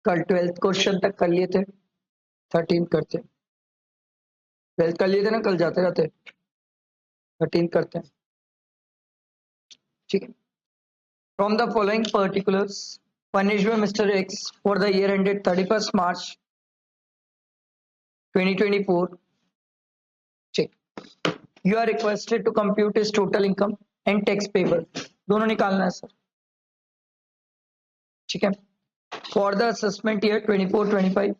कल 12th question तक कर लिए थे, 13 करते, 12th कर लिए थे ना, कल जाते रहते 13 करते हैं, ठीक है। From the following particulars furnished by Mr. X for the year ended 31st March 2024, check. You are requested to compute his total income and tax payable, दोनों निकालना है सर, ठीक है। For the assessment year 24-25,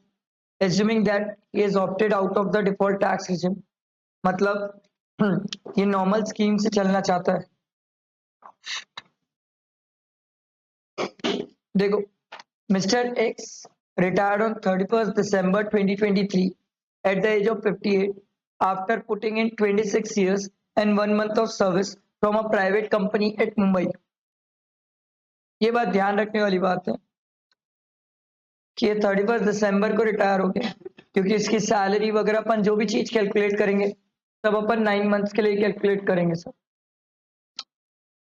assuming that he has opted out of the default tax regime, मतलब ये normal scheme से चलना चाहता है। देखो, Mr. X retired on 31st December 2023 at the age of 58 after putting in 26 years and 1 month of service from a private company at Mumbai। ये बात ध्यान रखने वाली बात है कि ये 31 दिसंबर को रिटायर हो गया, क्योंकि इसकी सैलरी वगैरह अपन जो भी चीज कैलकुलेट करेंगे तब अपन 9 मंथ्स के लिए कैलकुलेट करेंगे sir.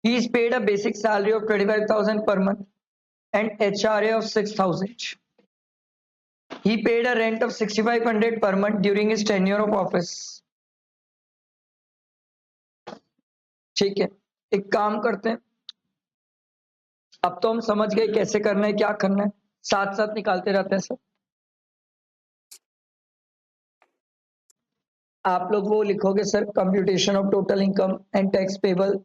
He is paid a basic salary of 25,000 per month and HRA of 6,000. He paid a rent of 6,500 per month during his tenure of office। ठीक है, एक काम करते हैं, अब तो हम समझ गए कैसे करना है, क्या करना है, साथ साथ निकालते रहते हैं सर। आप लोग वो लिखोगे sir, computation of total income and tax payable,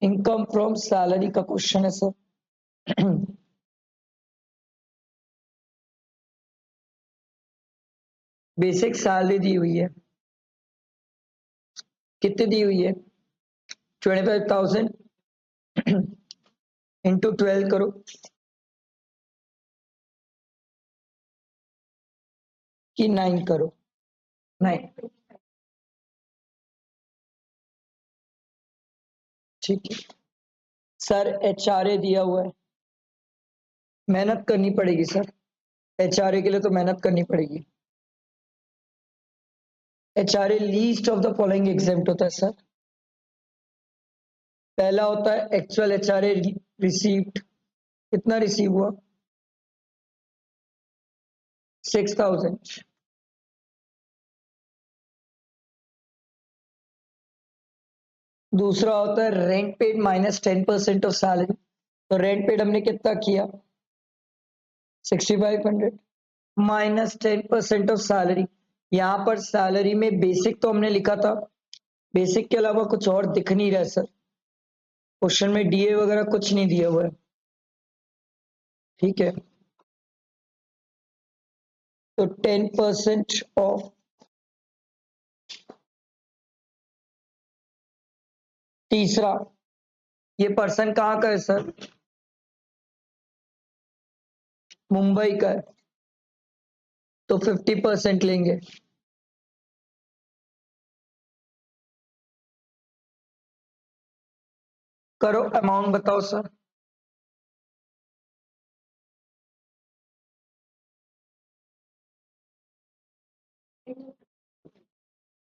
income from salary का क्वेश्चन है सर। बेसिक सैलरी दी हुई है, कितनी दी हुई है, 25,000 इंटू 12 करो, कि 9 करो, 9, ठीक है सर। HRA दिया हुआ है, मेहनत करनी पड़ेगी सर, HRA के लिए तो मेहनत करनी पड़ेगी। HRA least of the following exempt होता है सर। पहला होता है एक्चुअल HRA रिसीव्ड, कितना रिसीव हुआ, 6,000। दूसरा होता है rent paid minus 10% of salary, तो रेंट पेड हमने कितना किया, 6,500 माइनस 10% ऑफ सैलरी। यहां पर सैलरी में बेसिक तो हमने लिखा था, बेसिक के अलावा कुछ और दिख नहीं रहा सर, क्वेश्चन में DA वगैरह कुछ नहीं दिया हुआ है, ठीक है। तो 10% ऑफ तीसरा, ये पर्सन कहाँ का है सर, मुंबई का है, तो 50% लेंगे। करो अमाउंट बताओ सर,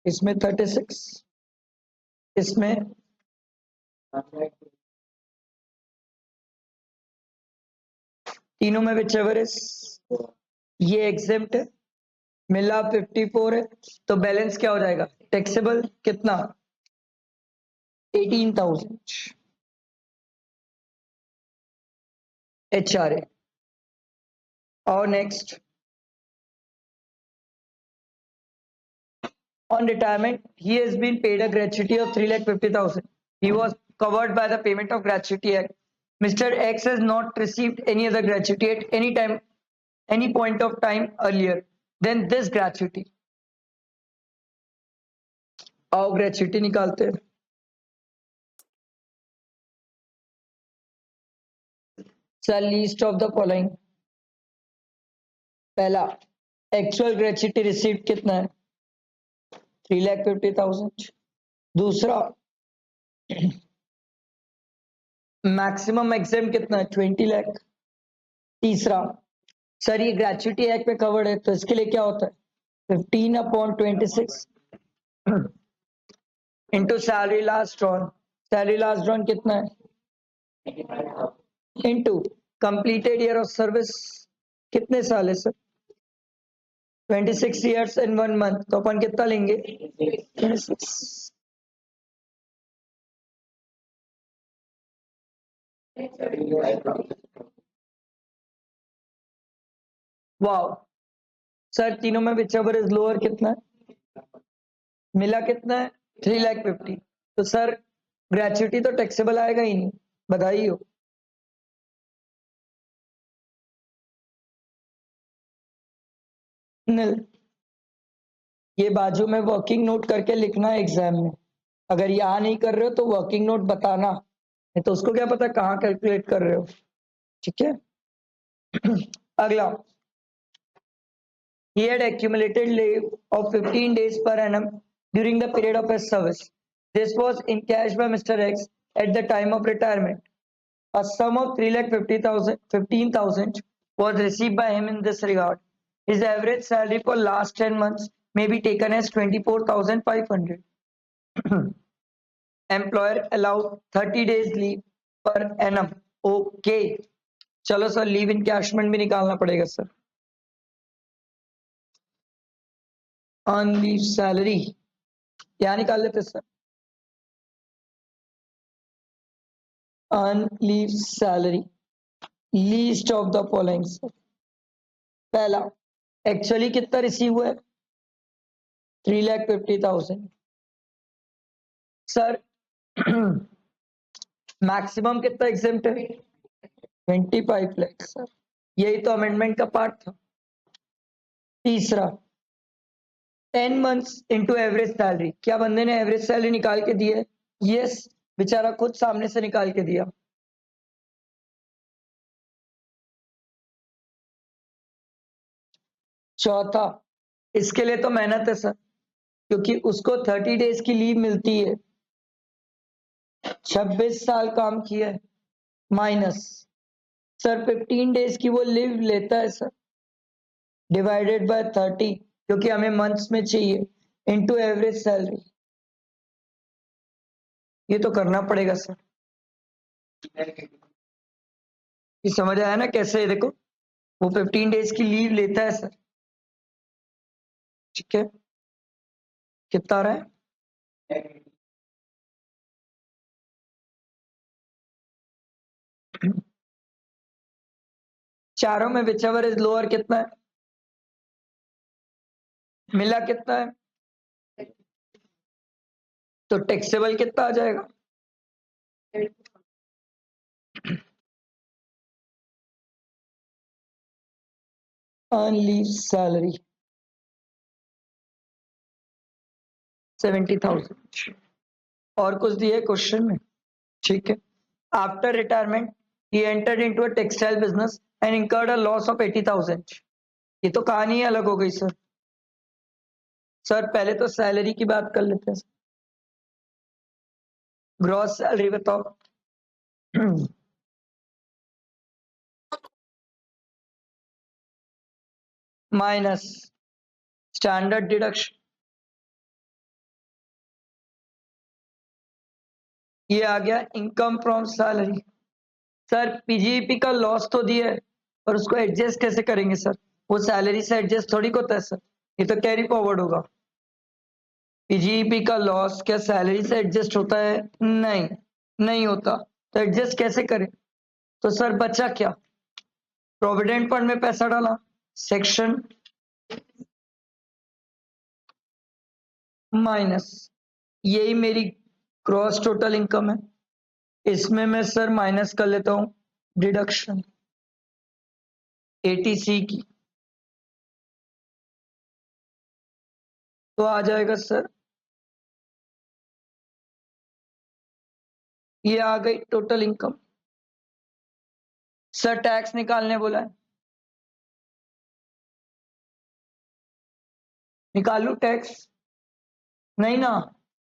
इसमें 36, इसमें तीनों में whichever is, ये एग्जेम्प्ट है, मिला 54 है, तो बैलेंस क्या हो जाएगा, टैक्सेबल कितना, 18,000 HRA। और next, on retirement he has been paid a gratuity of 3,50,000, he was covered by the payment of gratuity act। Mr. X has not received any other gratuity at any time, any point of time earlier than this gratuity। आओ gratuity निकालते हैं। Sir least of the following, पहला actual gratuity received कितना है, 3,50,000। दूसरा maximum exam कितना है, 20 लाख। तीसरा सर ये ग्रेचुइटी एक्ट में कवर्ड है, तो इसके लिए क्या होता है, 15/26 इंटू सैलरी लास्ट ड्रॉन कितना है, into completed year of service कितने साल है सर, 26 ईयर्स एंड 1 मंथ, तो अपन कितना लेंगे 26। वाओ सर, तीनों में विच एवर इज लोअर कितना है, मिला कितना है 3,50,000, तो सर ग्रेचुइटी तो टैक्सेबल आएगा ही नहीं, बधाई हो। नील, ये बाजू में वर्किंग नोट करके लिखना है एग्जाम में, अगर यहाँ नहीं कर रहे हो तो वर्किंग नोट बताना, नहीं तो उसको क्या पता कहाँ कैलकुलेट कर रहे हो, ठीक है। अगला, he had accumulated leave of 15 days per annum during the period of his service. This was encashed by Mr. X at the time of retirement. A sum of 3,15,000 was received by him in this regard. His average salary for last 10 months may be taken as 24,500. Employer allowed 30 days leave per annum. Okay. चलो sir, leave encashment भी निकालना पड़ेगा sir. On leave salary क्या निकाल लेते sir, on leave salary least of the following sir. पहला, actually कितना receive हुआ है 3,50,000 सर। मैक्सिमम कितना एग्जेम्प्ट है 25 लाख सर, यही तो अमेंडमेंट का पार्ट था। तीसरा, 10 months इंटू एवरेज सैलरी, क्या बंदे ने एवरेज सैलरी निकाल के दी है, यस, बेचारा खुद सामने से निकाल के दिया। चौथा, इसके लिए तो मेहनत है सर, क्योंकि उसको 30 डेज की लीव मिलती है, 26 साल काम किया है, माइनस सर 15 डेज की वो लीव लेता है सर, डिवाइडेड बाय 30, क्योंकि हमें मंथ्स में चाहिए, इनटू एवरेज सैलरी। ये तो करना पड़ेगा सर, ये समझ आया ना कैसे, देखो वो 15 डेज की लीव लेता है सर, ठीक है। कितना आ रहा है, चारों में विच एवर इज लोअर कितना है, मिला कितना है, तो टैक्सेबल कितना आ जाएगा, ऑन लीव सैलरी 70,000। और कुछ दिए क्वेश्चन में, ठीक है। After retirement he entered into a textile business and incurred a loss of 80,000। ये तो कहानी ही अलग हो गई सर। सर पहले तो सैलरी की बात कर लेते हैं, ग्रॉस सैलरी बताओ। माइनस स्टैंडर्ड डिडक्शन, ये आ गया income from salary. Sir PGP का लॉस तो दिया है, पर उसको एडजस्ट कैसे करेंगे सर, वो सैलरी से एडजस्ट थोड़ी होता है सर, ये तो कैरी फॉरवर्ड होगा। पीजीपी का लॉस क्या सैलरी से एडजस्ट होता है, नहीं नहीं होता, तो एडजस्ट कैसे करें, तो सर बचा क्या, प्रोविडेंट फंड में पैसा डाला, सेक्शन माइनस, यही मेरी क्रॉस टोटल इनकम है, इसमें मैं सर माइनस कर लेता हूं डिडक्शन एटीसी की, तो आ जाएगा सर, ये आ गई टोटल इनकम। सर टैक्स निकालने बोला है, निकाल लूं टैक्स, नहीं ना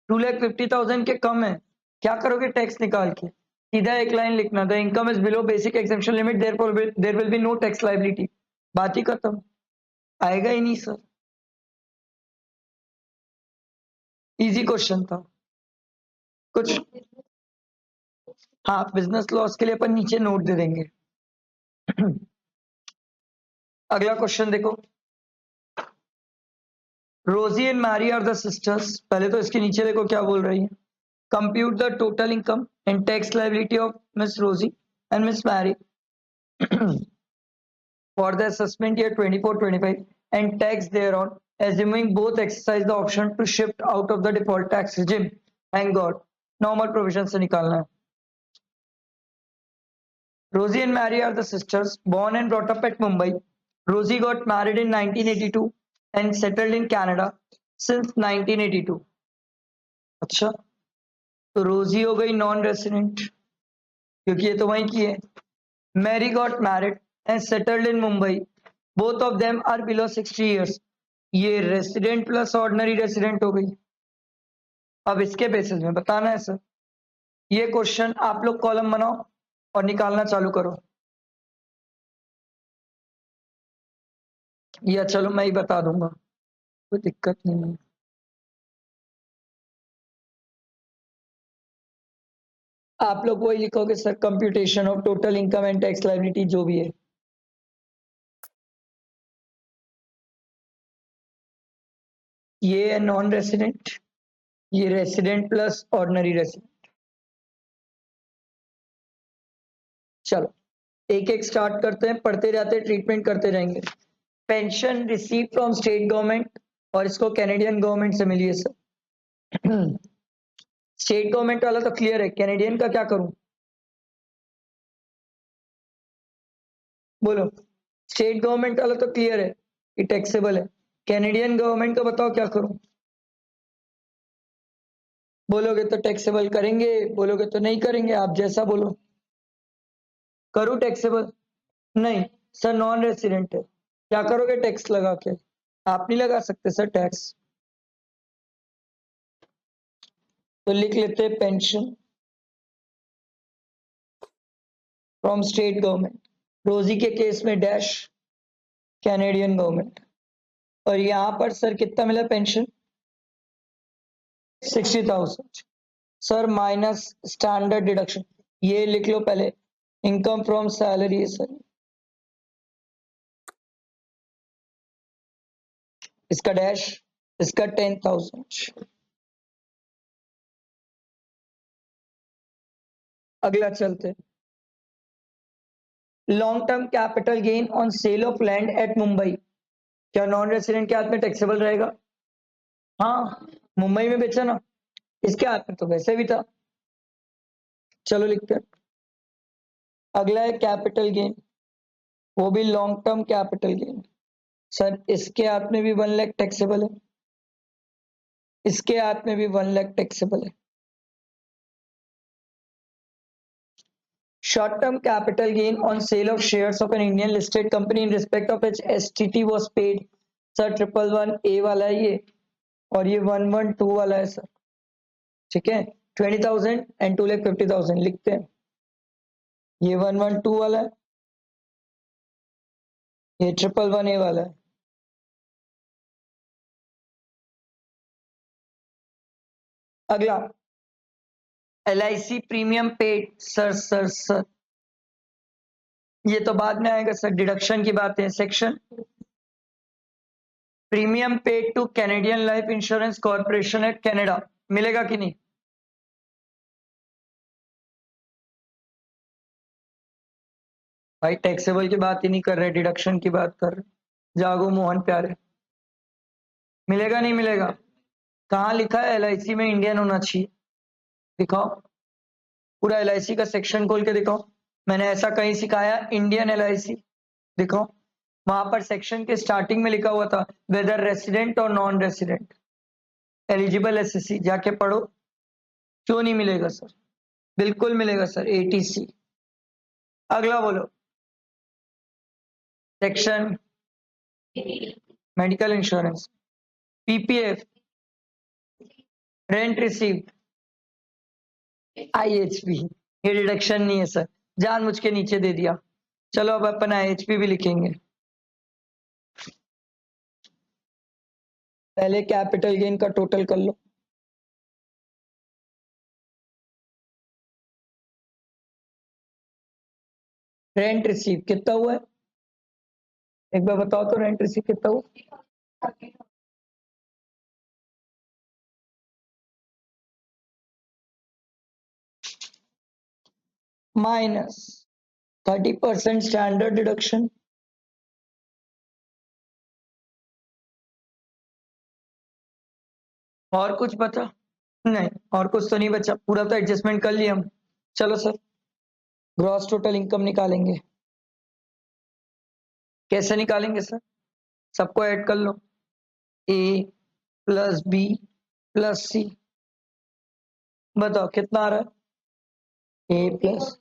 2,50,000 के कम है, क्या करोगे टैक्स निकाल के, सीधा एक लाइन लिखना, the income is below basic exemption limit there will be no tax liability, बात ही खत्म, आएगा ही नहीं सर, इजी क्वेश्चन था। कुछ, हाँ बिजनेस लॉस के लिए अपन नीचे नोट दे देंगे। अगला क्वेश्चन देखो, Rosie and Mary are the sisters. पहले तो इसके नीचे देखो क्या बोल रही है, compute the total income and tax liability of miss Rosie and miss Mary for the assessment year 24-25 and tax thereon, assuming both exercise the option to shift out of the default tax regime. Thank God, normal provision से निकालना है। Rosie and Mary are the sisters, born and brought up at Mumbai. Rosie got married in 1982 and settled in Canada since 1982. अच्छा, तो रोजी हो गई non resident क्योंकि ये तो वहीं की है। Mary got married and settled in Mumbai, both of them are below 60 years. ये रेसिडेंट प्लस ऑर्डिनरी रेसिडेंट हो गई। अब इसके बेसिस में बताना है सर, ये क्वेश्चन आप लोग कॉलम बनाओ और निकालना चालू करो, या चलो मैं ही बता दूंगा, कोई दिक्कत नहीं है। आप लोग वही लिखोगे sir, computation of total income and tax liability जो भी है। ये है नॉन रेसिडेंट, ये रेसिडेंट प्लस ऑर्डिनरी रेसिडेंट। चलो एक एक स्टार्ट करते हैं, पढ़ते जाते हैं, ट्रीटमेंट करते जाएंगे। Pension receive from state government, और इसको कैनेडियन गवर्नमेंट से मिली है सर। स्टेट गवर्नमेंट वाला तो क्लियर है, कैनेडियन का क्या करूं, बोलो। स्टेट गवर्नमेंट वाला तो क्लियर है कि टैक्सेबल है, कैनेडियन गवर्नमेंट का बताओ क्या करूं। बोलोगे तो टैक्सेबल करेंगे, बोलोगे तो नहीं करेंगे, आप जैसा बोलो। करूं टैक्सेबल? नहीं सर, नॉन रेसिडेंट है, क्या करोगे टैक्स लगा के? आप नहीं लगा सकते सर टैक्स, तो लिख लेते हैं पेंशन फ्रॉम स्टेट गवर्नमेंट। रोजी के केस में डैश कैनेडियन गवर्नमेंट, और यहां पर सर कितना मिला pension? 60,000 sir, minus standard deduction, ये लिख लो पहले, इनकम फ्रॉम सैलरी है सर, इसका डैश, इसका 10,000। अगला चलते, long term capital gain on sale of land at Mumbai, क्या नॉन रेसिडेंट के हाथ में टैक्सेबल रहेगा? हाँ, मुंबई में बेचा ना, इसके हाथ में तो वैसे भी था। चलो लिखते हैं। अगला है कैपिटल गेन, वो भी long term capital gain. Sir इसके हाथ में भी 1 लाख टैक्सेबल है, इसके हाथ में भी 1 लाख टैक्सेबल है। Short term capital gain on sale of shares of an Indian listed company in respect of which STT was paid, sir 111A वाला है ये, और ये 112 वाला है सर, ठीक है। 20,000 एंड 2,50,000 लिखते हैं, ये 112 वाला है, ये 111A वाला है। अगला LIC प्रीमियम पेड, सर ये तो बाद में आएगा सर, डिडक्शन की बात है। Section premium paid to Canadian life insurance corporation at Canada, मिलेगा कि नहीं? भाई टैक्सेबल की बात ही नहीं कर रहे, डिडक्शन की बात कर रहे, जागो मोहन प्यारे। मिलेगा नहीं मिलेगा? कहाँ लिखा है LIC में इंडियन होना चाहिए, दिखाओ पूरा LIC का सेक्शन खोल के दिखाओ, मैंने ऐसा कहीं सिखाया इंडियन LIC, दिखाओ। वहां पर सेक्शन के स्टार्टिंग में लिखा हुआ था वेदर रेसिडेंट और नॉन रेसिडेंट एलिजिबल SSC, जाके पढ़ो। क्यों नहीं मिलेगा सर? बिल्कुल मिलेगा सर, ATC। अगला बोलो, section medical insurance, PPF, rent received, IHP, ये डिडक्शन नहीं है सर, जानबूझ के नीचे दे दिया। चलो अब अपन IHP भी लिखेंगे, पहले कैपिटल गेन का टोटल कर लो। रेंट रिसीव कितना हुआ है, एक बार बताओ तो, रेंट रिसीव कितना हुआ? माइनस 30% स्टैंडर्ड डिडक्शन, और कुछ बचा? नहीं, और कुछ तो नहीं बचा, पूरा तो एडजस्टमेंट कर लिया हम। चलो सर, ग्रॉस टोटल इनकम निकालेंगे। कैसे निकालेंगे सर? सबको ऐड कर लो, ए प्लस बी प्लस सी, बताओ कितना आ रहा है? ए प्लस,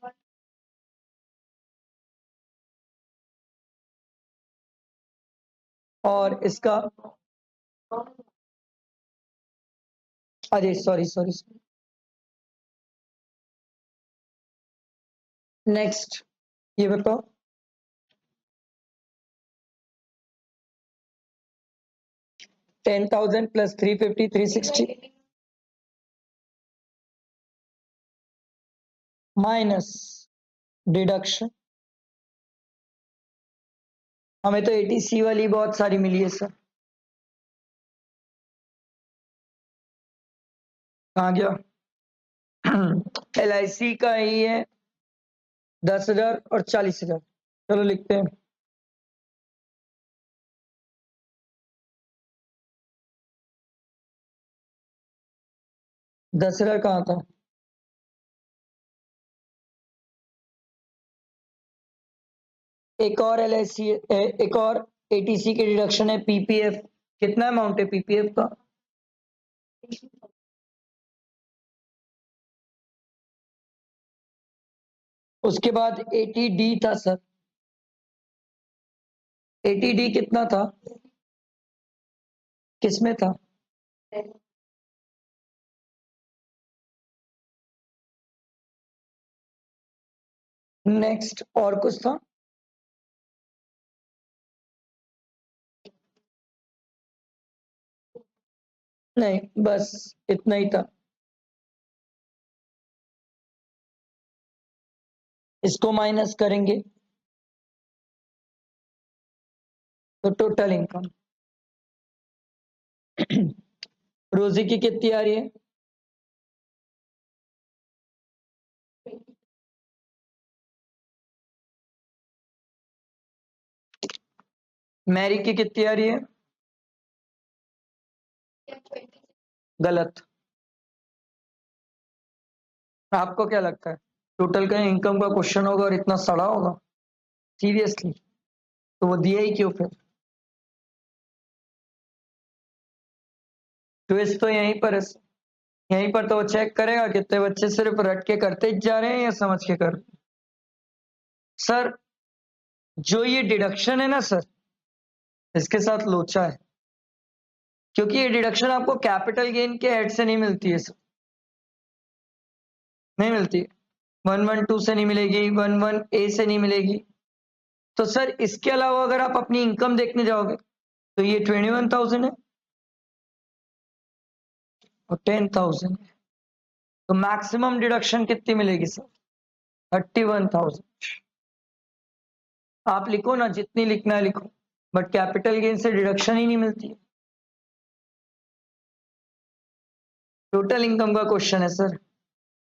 और इसका, अरे सॉरी सॉरी, नेक्स्ट ये बताओ। $10,000 प्लस 350, 360 माइनस डिडक्शन। हमें तो एटीसी वाली बहुत सारी मिली है सर, कहाँ गया? LIC का ही है 10,000 और 40,000। चलो लिखते हैं, $10,000 कहाँ था? एक और LIC, एक और ATC के डिडक्शन है PPF। कितना अमाउंट है PPF का? उसके बाद ATD था सर, ATD कितना था, किसमें था? नेक्स्ट, और कुछ था? नहीं, बस इतना ही था। इसको माइनस करेंगे तो टोटल इनकम रोजी की कितनी आ रही है? मैरी की कितनी आ रही है? गलत। आपको क्या लगता है टोटल का इनकम का क्वेश्चन होगा और इतना सड़ा होगा? सीरियसली? तो वो दिया ही क्यों फिर? ट्विस्ट तो यहीं पर है, यहीं पर तो वो चेक करेगा कितने बच्चे सिर्फ रट के करते जा रहे हैं या समझ के कर। सर जो ये डिडक्शन है ना सर, इसके साथ लोचा है, क्योंकि ये डिडक्शन आपको कैपिटल गेन के हेड से नहीं मिलती है सर, नहीं मिलती। 112 से नहीं मिलेगी, 11A से नहीं मिलेगी। तो सर इसके अलावा अगर आप अपनी इनकम देखने जाओगे तो ये 21,000 है और 10,000 है, तो मैक्सिमम डिडक्शन कितनी मिलेगी सर? 31,000। आप लिखो ना, जितनी लिखना है लिखो, बट कैपिटल गेन से डिडक्शन ही नहीं मिलती है। टोटल इनकम का क्वेश्चन है सर,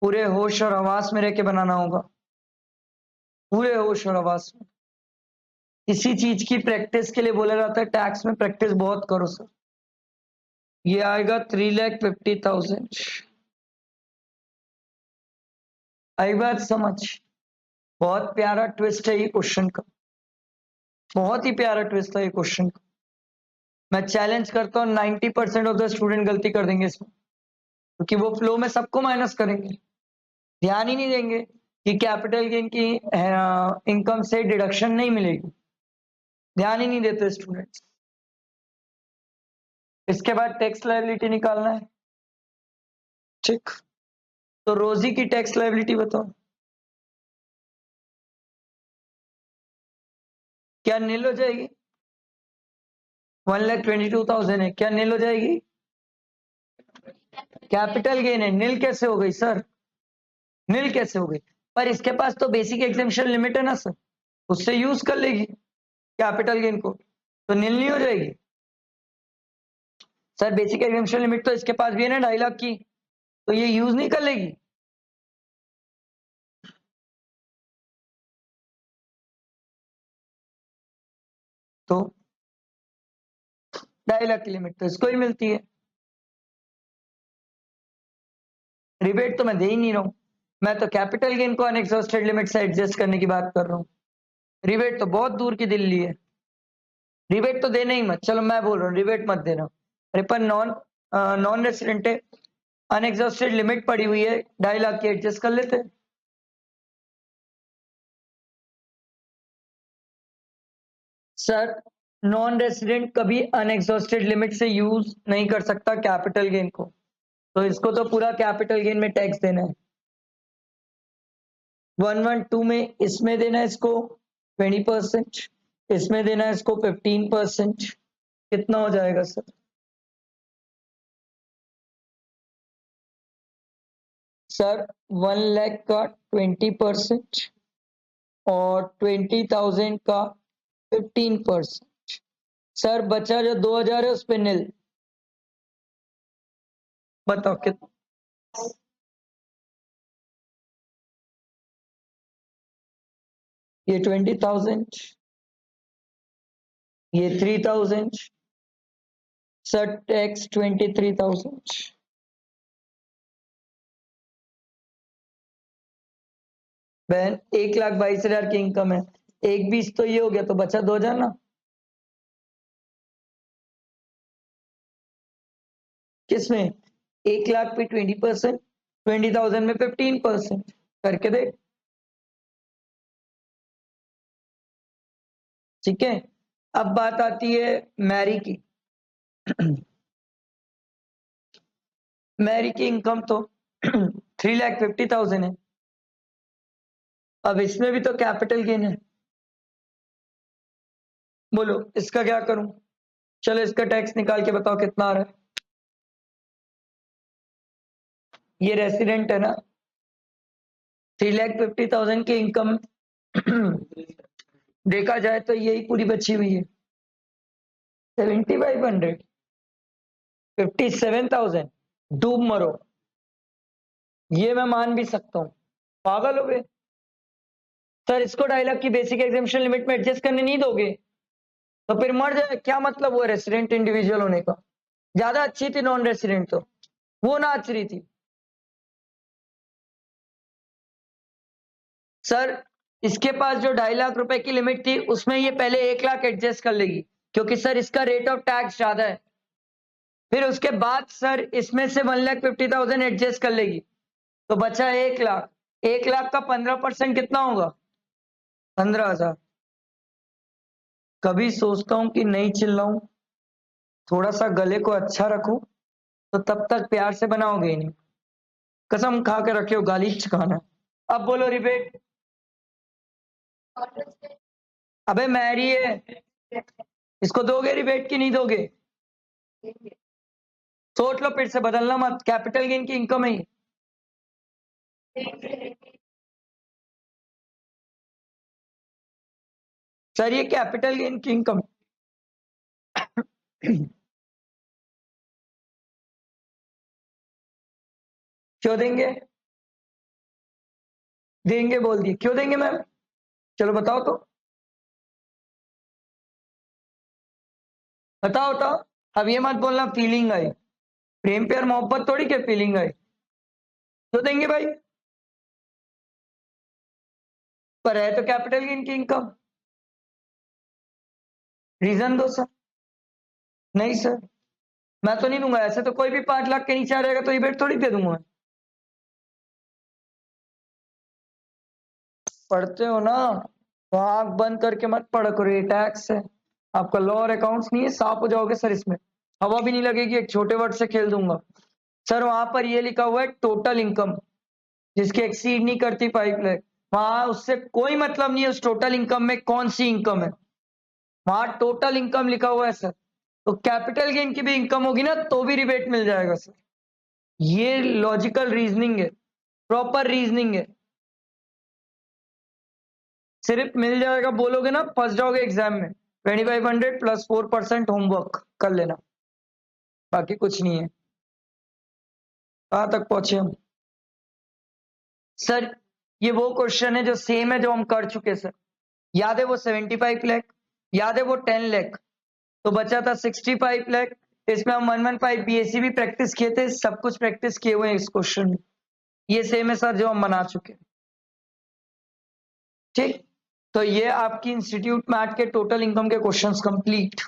पूरे होश और हवास में रह के बनाना होगा, पूरे होश और हवास में। इसी चीज की प्रैक्टिस के लिए बोला जाता है टैक्स में प्रैक्टिस बहुत करो सर। ये आएगा 3,50,000। आई बात समझ? बहुत प्यारा ट्विस्ट है ये क्वेश्चन का, बहुत ही प्यारा ट्विस्ट है ये क्वेश्चन का। मैं चैलेंज करता हूँ 90% ऑफ द स्टूडेंट गलती कर देंगे इसमें, क्योंकि वो फ्लो में सबको माइनस करेंगे, ध्यान ही नहीं देंगे कि कैपिटल गेन की इनकम से डिडक्शन नहीं मिलेगी, ध्यान ही नहीं देते स्टूडेंट्स। इसके बाद टैक्स लायबिलिटी निकालना है, ठीक? तो रोजी की टैक्स लायबिलिटी बताओ, क्या नील हो जाएगी? 1,22,000 है, क्या नील हो जाएगी? कैपिटल गेन है, नील कैसे हो गई सर? नील कैसे हो गई? पर इसके पास तो बेसिक एग्जेम्पशन लिमिट है ना सर, उससे यूज कर लेगी कैपिटल गेन को, तो नील नहीं हो जाएगी। सर बेसिक एग्जेम्पशन लिमिट तो इसके पास भी है ना 2.5 लाख की, तो ये यूज नहीं कर लेगी। तो 2.5 लाख की लिमिट तो इसको ही मिलती है। रिबेट तो मैं दे ही नहीं रहा हूं, मैं तो कैपिटल गेन को अनएग्जॉस्टेड लिमिट से एडजस्ट करने की बात कर रहा हूँ। रिबेट तो बहुत दूर की दिल्ली है, रिबेट तो देना ही मत। चलो मैं बोल रहा हूँ रिबेट मत देना। अरे पर नॉन रेसिडेंट है, अनएग्जॉस्टेड लिमिट पड़ी हुई है, 2.5 लाख की एडजस्ट कर लेते। सर नॉन रेसिडेंट कभी अनएग्जॉस्टेड लिमिट से यूज नहीं कर सकता कैपिटल गेन को, तो इसको तो पूरा कैपिटल गेन में टैक्स देना है। 112 में इसमें देना है इसको 20%, इसमें देना है इसको 15%। कितना हो जाएगा सर? सर 1 लाख का 20% और 20,000 का 15%। सर बचा जो 2,000 है उस पे नील। बताओ कितना? ये 20,000, ये 3,000। Sir tax 23,000। बहन 1,22,000 की इनकम है, 1,20 तो ये हो गया, तो बचा 2,000 ना। किसमें? 1 लाख पे 20%, 20,000 में 15% करके दे। ठीक है, अब बात आती है मैरी की। मैरी की इनकम तो 3,50,000 है। अब इसमें भी तो कैपिटल गेन है, बोलो इसका क्या करूं? चलो इसका टैक्स निकाल के बताओ कितना आ रहा है। ये रेसिडेंट है ना, 3,50,000 की इनकम देखा जाए तो यही पूरी बची हुई है। 7,500, 57,000, डूब मरो, ये मैं मान भी सकता हूँ। पागल हो गए सर, इसको 2.5 लाख की बेसिक एग्जेम्पशन लिमिट में एडजस्ट करने नहीं दोगे तो फिर मर जाए, क्या मतलब हुआ रेसिडेंट इंडिविजुअल होने का? ज्यादा अच्छी थी नॉन रेसिडेंट तो, वो नाच रही थी। सर इसके पास जो 2.5 लाख रुपए की लिमिट थी उसमें ये पहले 1 लाख एडजस्ट कर लेगी, क्योंकि सर इसका रेट ऑफ टैक्स ज्यादा है। फिर उसके बाद सर इसमें से 1,50,000 एडजस्ट कर लेगी, तो बचा 1 लाख। 1 लाख का 15% कितना होगा? 15,000। कभी सोचता हूं कि नहीं चिल्लाऊं, थोड़ा सा गले को अच्छा रखूं, तो तब तक प्यार से बनाओगे ही नहीं। कसम खा के रखे हो गाली खाना। अब बोलो रिबेट। अबे मैरी है, इसको दोगे रिबेट की नहीं दोगे? सोच लो फिर से, बदलना मत, कैपिटल गेन की इनकम है। सर ये कैपिटल गेन की इनकम क्यों देंगे? देंगे बोल दिए, क्यों देंगे मैम? चलो बताओ तो, बताओ बताओ। अब ये मत बोलना फीलिंग आई, प्रेम प्यार मोहब्बत थोड़ी क्या फीलिंग आई। क्यों देंगे भाई? पर है तो कैपिटल गेन की इनकम। रीजन दो सर। नहीं सर, मैं तो नहीं दूंगा, ऐसे तो कोई भी 5 लाख के नीचे आ जाएगा तो रिबेट थोड़ी दे दूंगा। पढ़ते हो ना, तो आंख बंद करके मत पढ़ा करो, ये टैक्स है। आपका लॉ और अकाउंट्स नहीं है, सांप हो जाओगे सर इसमें। हवा भी नहीं लगेगी, एक छोटे वर्ड से खेल दूंगा। सर वहां पर ये लिखा हुआ है टोटल इनकम, जिसकी एक्सीड नहीं करती 5 लाख। वहां उससे कोई मतलब नहीं है उस टोटल इनकम में कौन सी इनकम है, वहां टोटल इनकम लिखा हुआ है सर। तो कैपिटल गेन की भी इनकम होगी ना तो भी रिबेट मिल जाएगा सर। ये लॉजिकल रीजनिंग है, प्रॉपर रीजनिंग है। सिर्फ मिल जाएगा बोलोगे ना, फंस जाओगे एग्जाम में। 2500 प्लस 4% होमवर्क कर लेना, बाकी कुछ नहीं है। कहां तक पहुंचे हम सर? ये वो क्वेश्चन है जो सेम है जो हम कर चुके सर। याद है वो 75 लाख, याद है वो 10 लाख, तो बचा था 65 लाख। इसमें हम 115 बीएससी भी प्रैक्टिस किए थे, सब कुछ प्रैक्टिस किए हुए हैं इस क्वेश्चन में। ये सेम है सर जो हम बना चुके हैं। ठीक, तो ये आपकी इंस्टीट्यूट मैट के टोटल इनकम के क्वेश्चंस कंप्लीट।